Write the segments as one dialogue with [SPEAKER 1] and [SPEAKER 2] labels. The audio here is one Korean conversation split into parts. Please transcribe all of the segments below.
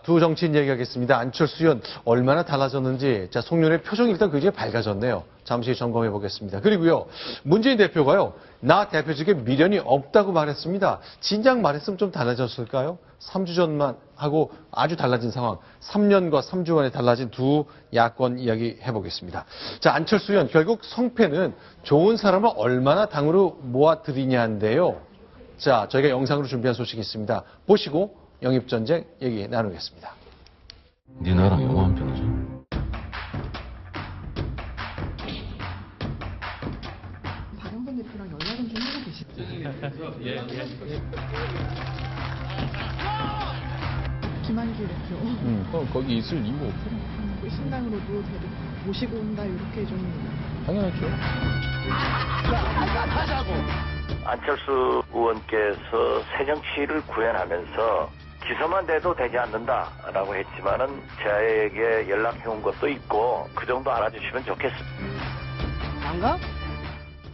[SPEAKER 1] 두 정치인 얘기하겠습니다. 안철수 의원 얼마나 달라졌는지. 자, 송년회 표정이 일단 굉장히 밝아졌네요. 잠시 점검해 보겠습니다. 그리고요, 문재인 대표가요, 나 대표직에 미련이 없다고 말했습니다. 진작 말했으면 좀 달라졌을까요? 3주 전만 하고 아주 달라진 상황, 3년과 3주 만에 달라진 두 야권 이야기 해보겠습니다. 자, 안철수 의원 결국 성패는 좋은 사람을 얼마나 당으로 모아들이냐인데요. 자, 저희가 영상으로 준비한 소식이 있습니다. 보시고 영입전쟁 얘기 나누겠습니다.
[SPEAKER 2] 네 나랑 영화 한 편 하자.
[SPEAKER 3] 박영선 대표랑 연락은 좀 하고 계시죠? 예. 김한길 대표.
[SPEAKER 2] 거기 있을 이유가 없어.
[SPEAKER 3] 그 신당으로도 모시고 온다 이렇게 좀.
[SPEAKER 2] 당연하죠.
[SPEAKER 4] 안철수 의원께서 새정치를 구현하면서 기소만 돼도 되지 않는다라고 했지만은 저에게 연락해온 것도 있고 그 정도 알아주시면 좋겠습니다.
[SPEAKER 5] 안가?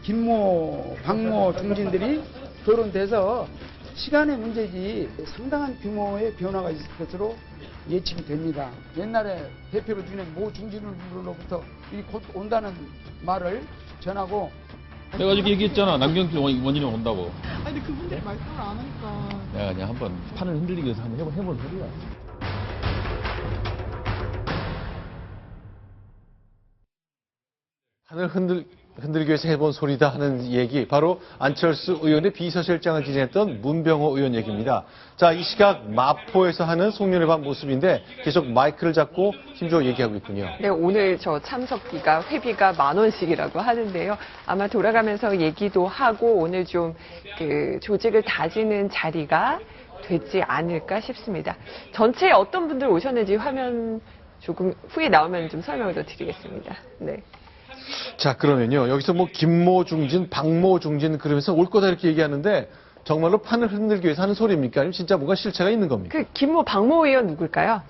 [SPEAKER 5] 김모, 박모 중진들이 거론돼서 시간의 문제지 상당한 규모의 변화가 있을 것으로 예측이 됩니다. 옛날에 대표로 지낸 모 중진으로부터 곧 온다는 말을 전하고
[SPEAKER 2] 내가 어저께 얘기했잖아. 남경필 원인이 온다고.
[SPEAKER 3] 아니 근데 그분들이 말씀을 안 하니까.
[SPEAKER 2] 내가 그냥 한번 판을 흔들리기 위해서 한번 해본 소리야.
[SPEAKER 1] 판을 흔들기 위해서 해본 소리다 하는 얘기, 바로 안철수 의원의 비서실장을 지냈던 문병호 의원 얘기입니다. 자, 이 시각 마포에서 하는 송년회 반 모습인데 계속 마이크를 잡고 힘주어 얘기하고 있군요.
[SPEAKER 6] 네, 오늘 저 참석비가 회비가 10,000원씩이라고 하는데요. 아마 돌아가면서 얘기도 하고 오늘 좀 그 조직을 다지는 자리가 되지 않을까 싶습니다. 전체에 어떤 분들 오셨는지 화면 조금 후에 나오면 좀 설명을 더 드리겠습니다. 네.
[SPEAKER 1] 자, 그러면요, 여기서 뭐 김모 중진, 박모 중진 그러면서 올 거다 이렇게 얘기하는데 정말로 판을 흔들기 위해서 하는 소리입니까? 아니면 진짜 뭔가 실체가 있는 겁니까?
[SPEAKER 6] 그 김모, 박모 의원 누굴까요?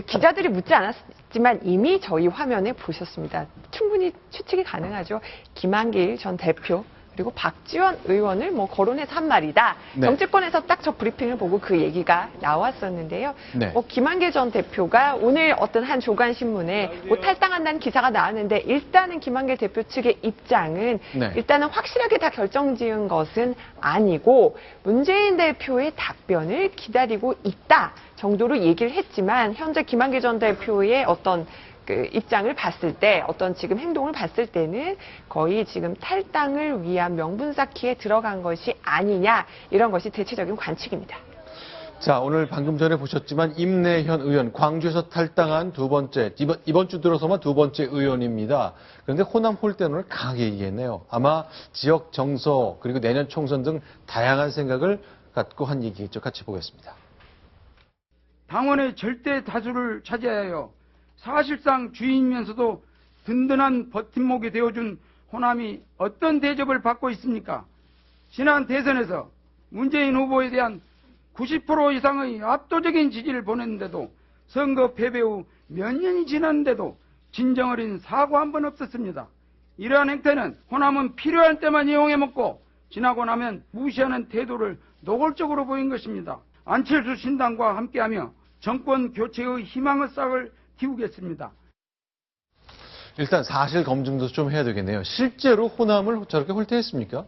[SPEAKER 6] 기자들이 묻지 않았지만 이미 저희 화면에 보셨습니다. 충분히 추측이 가능하죠. 김한길 전 대표 그리고 박지원 의원을 뭐 거론해서 한 말이다.
[SPEAKER 1] 네.
[SPEAKER 6] 정치권에서 딱 저 브리핑을 보고 그 얘기가 나왔었는데요.
[SPEAKER 1] 네.
[SPEAKER 6] 김한길 전 대표가 오늘 어떤 한 조간 신문에 뭐 탈당한다는 기사가 나왔는데 일단은 김한길 대표 측의 입장은
[SPEAKER 1] 네.
[SPEAKER 6] 일단은 확실하게 다 결정지은 것은 아니고 문재인 대표의 답변을 기다리고 있다 정도로 얘기를 했지만 현재 김한길 전 대표의 어떤 그 입장을 봤을 때 어떤 지금 행동을 봤을 때는 거의 지금 탈당을 위한 명분 쌓기에 들어간 것이 아니냐 이런 것이 대체적인 관측입니다.
[SPEAKER 1] 자, 오늘 방금 전에 보셨지만 임내현 의원, 광주에서 탈당한 두 번째, 이번 주 들어서만 두 번째 의원입니다. 그런데 호남 홀대론을 강하게 얘기했네요. 아마 지역 정서 그리고 내년 총선 등 다양한 생각을 갖고 한 얘기겠죠. 같이 보겠습니다.
[SPEAKER 5] 당원의 절대 다수를 차지하여 사실상 주인이면서도 든든한 버팀목이 되어준 호남이 어떤 대접을 받고 있습니까? 지난 대선에서 문재인 후보에 대한 90% 이상의 압도적인 지지를 보냈는데도 선거 패배 후 몇 년이 지났는데도 진정 어린 사과 한 번 없었습니다. 이러한 행태는 호남은 필요할 때만 이용해 먹고 지나고 나면 무시하는 태도를 노골적으로 보인 것입니다. 안철수 신당과 함께하며 정권 교체의 희망의 싹을 틔우겠습니다.
[SPEAKER 1] 일단 사실 검증도 좀 해야 되겠네요. 실제로 호남을 저렇게 홀대했습니까?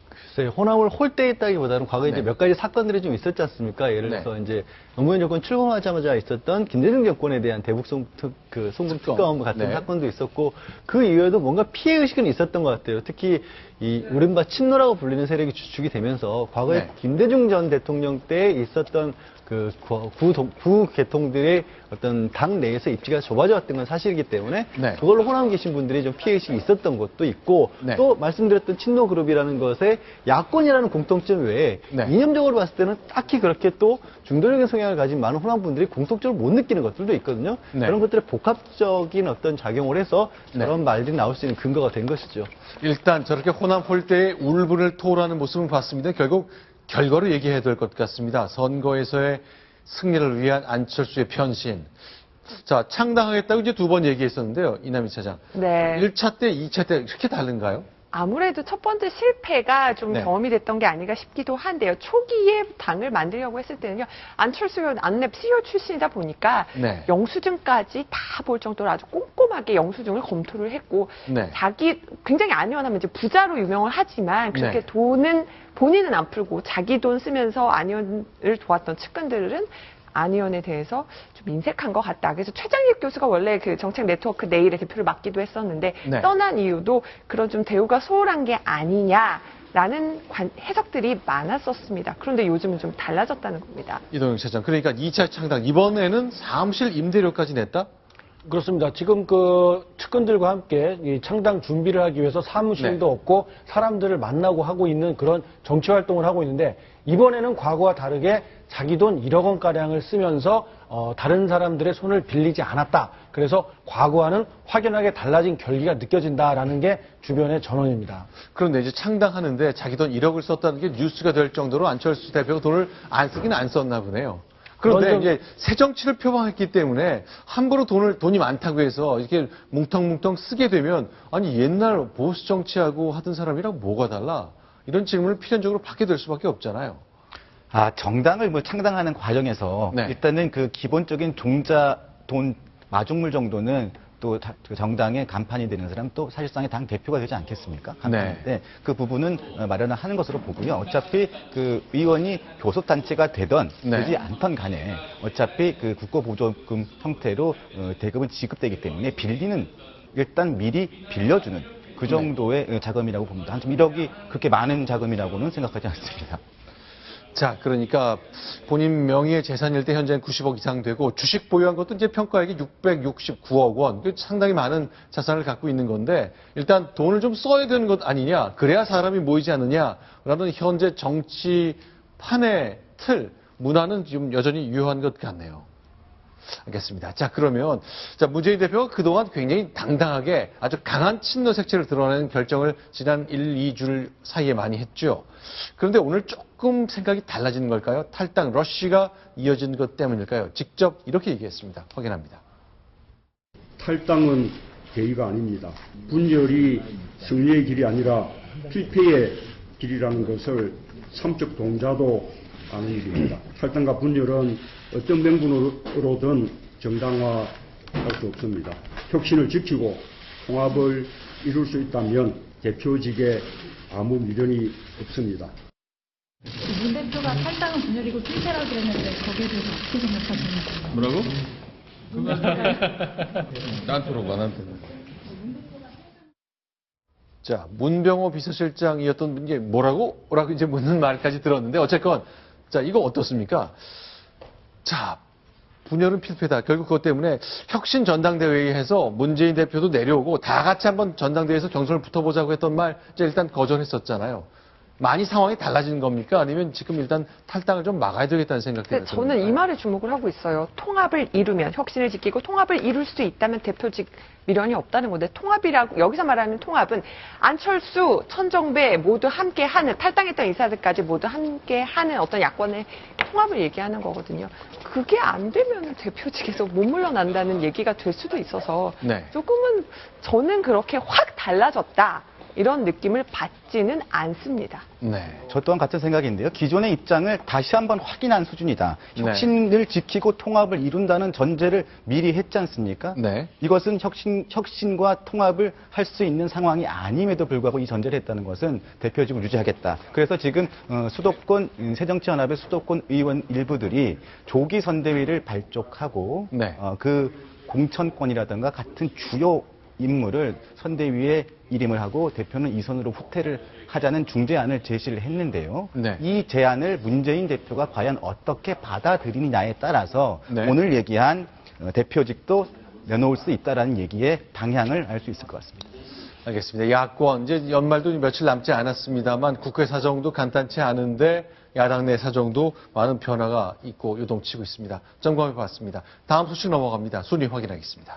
[SPEAKER 7] 글쎄요, 호남을 홀대했다기보다는 과거에
[SPEAKER 1] 네.
[SPEAKER 7] 이제 몇 가지 사건들이 좀 있었지 않습니까? 예를
[SPEAKER 1] 네.
[SPEAKER 7] 들어서 이제 노무현 정권 출범하자마자 있었던 김대중 정권에 대한 대북 송금 특검 같은
[SPEAKER 1] 네.
[SPEAKER 7] 사건도 있었고 그 이후에도 뭔가 피해 의식은 있었던 것 같아요. 특히 이 우른바 친노라고 불리는 세력이 주축이 되면서 과거에
[SPEAKER 1] 네.
[SPEAKER 7] 김대중 전 대통령 때 있었던 그 구계통들의 어떤 당 내에서 입지가 좁아져 왔던 건 사실이기 때문에
[SPEAKER 1] 네.
[SPEAKER 7] 그걸로 호남 계신 분들이 좀 피해의식이 있었던 것도 있고
[SPEAKER 1] 네.
[SPEAKER 7] 또 말씀드렸던 친노그룹이라는 것에 야권이라는 공통점 외에
[SPEAKER 1] 네.
[SPEAKER 7] 이념적으로 봤을 때는 딱히 그렇게 또 중도적인 성향을 가진 많은 호남 분들이 공통적으로 못 느끼는 것들도 있거든요.
[SPEAKER 1] 네.
[SPEAKER 7] 그런 것들의 복합적인 어떤 작용을 해서
[SPEAKER 1] 네.
[SPEAKER 7] 그런 말들이 나올 수 있는 근거가 된 것이죠.
[SPEAKER 1] 일단 저렇게 호남 홀대의 울분을 토로하는 모습을 봤습니다. 결국 결과로 얘기해야 될 것 같습니다. 선거에서의 승리를 위한 안철수의 변신. 자, 창당하겠다고 이제 두 번 얘기했었는데요. 이남희 차장.
[SPEAKER 6] 네.
[SPEAKER 1] 1차 때, 2차 때 그렇게 다른가요?
[SPEAKER 6] 아무래도 첫 번째 실패가 좀
[SPEAKER 1] 네.
[SPEAKER 6] 경험이 됐던 게 아닌가 싶기도 한데요. 초기에 당을 만들려고 했을 때는요. 안철수 의원 안랩 CEO 출신이다 보니까
[SPEAKER 1] 네.
[SPEAKER 6] 영수증까지 다 볼 정도로 아주 꼼꼼하게 영수증을 검토를 했고
[SPEAKER 1] 네.
[SPEAKER 6] 자기 굉장히 안 의원하면 이제 부자로 유명을 하지만 그렇게
[SPEAKER 1] 네.
[SPEAKER 6] 돈은 본인은 안 풀고 자기 돈 쓰면서 안 의원을 도왔던 측근들은 안 의원에 대해서 좀 인색한 것 같다. 그래서 최장익 교수가 원래 그 정책 네트워크 내일의 대표를 맡기도 했었는데
[SPEAKER 1] 네.
[SPEAKER 6] 떠난 이유도 그런 좀 대우가 소홀한 게 아니냐라는 해석들이 많았었습니다. 그런데 요즘은 좀 달라졌다는 겁니다.
[SPEAKER 1] 이동영 차장. 그러니까 2차 창당 이번에는 사무실 임대료까지 냈다?
[SPEAKER 8] 그렇습니다. 지금 그 측근들과 함께 이 창당 준비를 하기 위해서 사무실도
[SPEAKER 1] 네.
[SPEAKER 8] 없고 사람들을 만나고 하고 있는 그런 정치 활동을 하고 있는데 이번에는 과거와 다르게 자기 돈 1억 원가량을 쓰면서 다른 사람들의 손을 빌리지 않았다. 그래서 과거와는 확연하게 달라진 결기가 느껴진다라는 게 주변의 전언입니다.
[SPEAKER 1] 그런데 이제 창당하는데 자기 돈 1억을 썼다는 게 뉴스가 될 정도로 안철수 대표가 돈을 안 쓰긴 안 썼나 보네요. 그런데
[SPEAKER 8] 그런
[SPEAKER 1] 이제 새 정치를 표방했기 때문에 함부로 돈이 많다고 해서 이렇게 뭉텅뭉텅 쓰게 되면 아니 옛날 보수 정치하고 하던 사람이랑 뭐가 달라? 이런 질문을 필연적으로 받게 될 수밖에 없잖아요.
[SPEAKER 9] 정당을 창당하는 과정에서
[SPEAKER 1] 네.
[SPEAKER 9] 일단은 그 기본적인 종자 돈 마중물 정도는 또 정당의 간판이 되는 사람 또 사실상의 당 대표가 되지 않겠습니까? 간판인데 그 부분은 마련을 하는 것으로 보고요. 어차피 그 의원이 교섭단체가 되던
[SPEAKER 1] 네.
[SPEAKER 9] 되지 않던 간에 어차피 그 국고보조금 형태로 대금은 지급되기 때문에 빌리는 일단 미리 빌려주는 그 정도의 자금이라고 봅니다. 한 1억이 그렇게 많은 자금이라고는 생각하지 않습니다.
[SPEAKER 1] 자, 그러니까 본인 명의의 재산일 때 현재는 90억 이상 되고 주식 보유한 것도 이제 평가액이 669억 원. 상당히 많은 자산을 갖고 있는 건데 일단 돈을 좀 써야 되는 것 아니냐. 그래야 사람이 모이지 않느냐라는 현재 정치판의 틀, 문화는 지금 여전히 유효한 것 같네요. 알겠습니다. 자, 그러면 문재인 대표가 그동안 굉장히 당당하게 아주 강한 친노 색채를 드러내는 결정을 지난 1, 2주 사이에 많이 했죠. 그런데 오늘 조금 생각이 달라지는 걸까요? 탈당 러쉬가 이어진 것 때문일까요? 직접 이렇게 얘기했습니다. 확인합니다.
[SPEAKER 10] 탈당은 대의가 아닙니다. 분열이 승리의 길이 아니라 필패의 길이라는 것을 삼적 동자도 아는 일입니다. 탈당과 분열은 어떤 명분으로든 정당화할 수 없습니다. 혁신을 지키고 통합을 이룰 수 있다면 대표직에 아무 미련이 없습니다.
[SPEAKER 3] 문 대표가 탈당은 분열이고 필패라고 그랬는데 거기에 대해서 어떻게 생각하십니까?
[SPEAKER 2] 뭐라고? 나한테 물어봐, 나한테.
[SPEAKER 1] 자, 문병호 비서실장이었던 분이 뭐라고? 라고 이제 묻는 말까지 들었는데 어쨌건 자, 이거 어떻습니까? 자, 분열은 필패다. 결국 그것 때문에 혁신 전당대회에 해서 문재인 대표도 내려오고 다 같이 한번 전당대회에서 경선을 붙어보자고 했던 말 이제 일단 거절했었잖아요. 많이 상황이 달라지는 겁니까? 아니면 지금 일단 탈당을 좀 막아야 되겠다는 생각이
[SPEAKER 6] 근데 저는 이 말에 주목을 하고 있어요. 통합을 이루면, 혁신을 지키고 통합을 이룰 수 있다면 대표직 미련이 없다는 건데 통합이라고 여기서 말하는 통합은 안철수, 천정배 모두 함께하는 탈당했던 인사들까지 모두 함께하는 어떤 야권의 통합을 얘기하는 거거든요. 그게 안 되면 대표직에서 못 물러난다는 얘기가 될 수도 있어서
[SPEAKER 1] 네.
[SPEAKER 6] 조금은 저는 그렇게 확 달라졌다. 이런 느낌을 받지는 않습니다.
[SPEAKER 1] 네.
[SPEAKER 9] 저 또한 같은 생각인데요. 기존의 입장을 다시 한번 확인한 수준이다.
[SPEAKER 1] 네.
[SPEAKER 9] 혁신을 지키고 통합을 이룬다는 전제를 미리 했지 않습니까?
[SPEAKER 1] 네.
[SPEAKER 9] 이것은 혁신과 통합을 할 수 있는 상황이 아님에도 불구하고 이 전제를 했다는 것은 대표직을 유지하겠다. 그래서 지금 수도권 새정치연합의 수도권 의원 일부들이 조기 선대위를 발족하고
[SPEAKER 1] 네.
[SPEAKER 9] 그 공천권이라든가 같은 주요 인물을 선대위에 일임을 하고 대표는 이선으로 후퇴를 하자는 중재안을 제시를 했는데요.
[SPEAKER 1] 네.
[SPEAKER 9] 이 제안을 문재인 대표가 과연 어떻게 받아들이느냐에 따라서
[SPEAKER 1] 네.
[SPEAKER 9] 오늘 얘기한 대표직도 내놓을 수 있다라는 얘기의 방향을 알 수 있을 것 같습니다.
[SPEAKER 1] 알겠습니다. 야권 이제 연말도 며칠 남지 않았습니다만 국회 사정도 간단치 않은데 야당 내 사정도 많은 변화가 있고 요동치고 있습니다. 점검해 봤습니다. 다음 소식 넘어갑니다. 순위 확인하겠습니다.